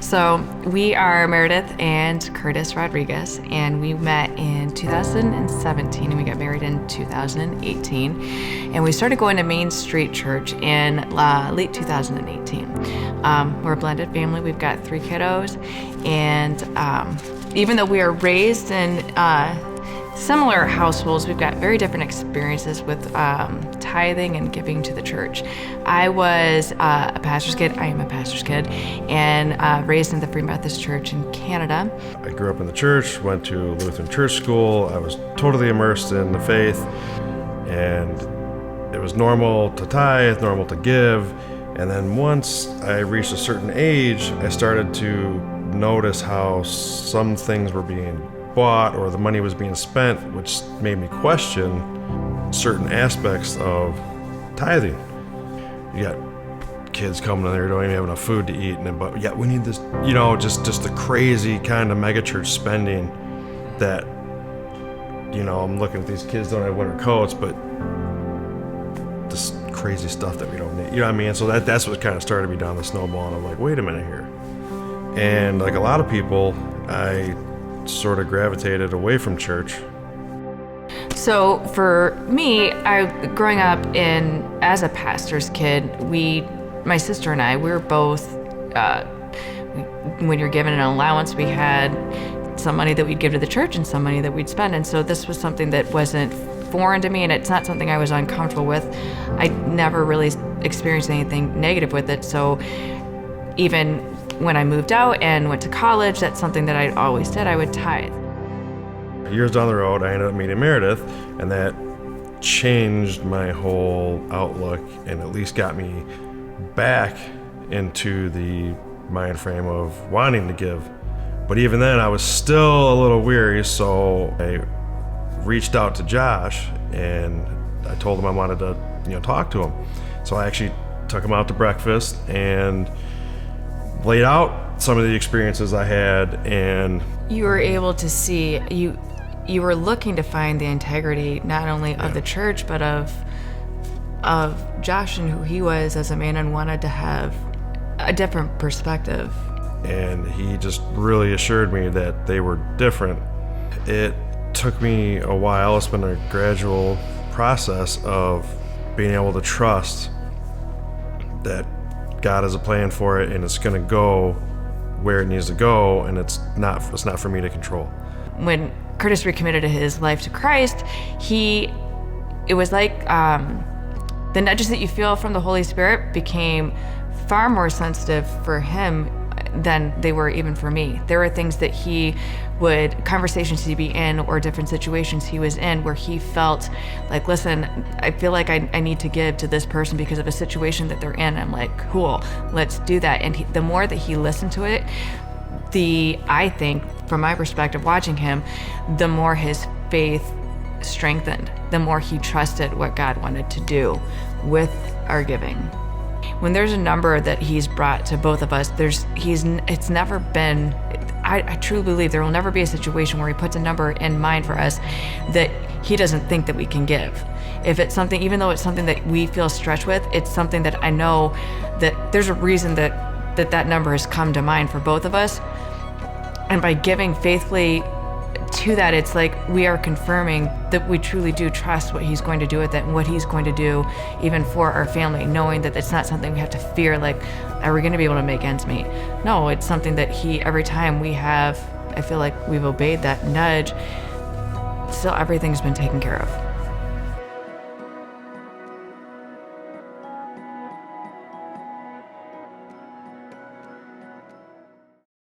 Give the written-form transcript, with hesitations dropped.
So we are Meredith and Curtis Rodriguez, and we met in 2017 and we got married in 2018. And we started going to Main Street Church in late 2018. We're a blended family. We've got 3 kiddos. And even though we are raised in similar households, we've got very different experiences with tithing and giving to the church. I was a pastor's kid. I am a pastor's kid, and raised in the Free Methodist Church in Canada. I grew up in the church, went to Lutheran church school. I was totally immersed in the faith, and it was normal to tithe, normal to give. And then once I reached a certain age, I started to notice how some things were being bought or the money was being spent, which made me question certain aspects of tithing. You got kids coming in there, don't even have enough food to eat, but yeah, we need this, just the crazy kind of megachurch spending that, I'm looking at these kids don't have winter coats, but this crazy stuff that we don't need, you know what I mean? So that's what kind of started me down the snowball, and I'm like, wait a minute here. And like a lot of people, I sort of gravitated away from church. So for me, growing up as a pastor's kid, my sister and I, we were both, when you're given an allowance, we had some money that we'd give to the church and some money that we'd spend. And so this was something that wasn't foreign to me, and it's not something I was uncomfortable with. I never really experienced anything negative with it. So even when I moved out and went to college, that's something that I always did. I would tithe. Years down the road, I ended up meeting Meredith, and that changed my whole outlook and at least got me back into the mind frame of wanting to give. But even then, I was still a little weary, so I reached out to Josh and I told him I wanted to, talk to him. So I actually took him out to breakfast and laid out some of the experiences I had, and you were able to see, you were looking to find the integrity not only of the church but of Josh and who he was as a man, and wanted to have a different perspective. And he just really assured me that they were different. It took me a while. It's been a gradual process of being able to trust that God has a plan for it, and it's going to go where it needs to go, and it's not for me to control. When Curtis recommitted his life to Christ, it was like the nudges that you feel from the Holy Spirit became far more sensitive for him than they were even for me. There were things that conversations he'd be in, or different situations he was in, where he felt like, listen, I feel like I need to give to this person because of a situation that they're in. I'm like, cool, let's do that. And the more that he listened to it, I think, from my perspective watching him, the more his faith strengthened, the more he trusted what God wanted to do with our giving. When there's a number that he's brought to both of us, it's never been, I truly believe there will never be a situation where he puts a number in mind for us that he doesn't think that we can give. If it's something, even though it's something that we feel stretched with, it's something that I know that there's a reason that number has come to mind for both of us. And by giving faithfully to that, it's like we are confirming that we truly do trust what he's going to do with it and what he's going to do even for our family, knowing that it's not something we have to fear, like, are we going to be able to make ends meet? No, it's something that every time I feel like we've obeyed that nudge, still everything's been taken care of.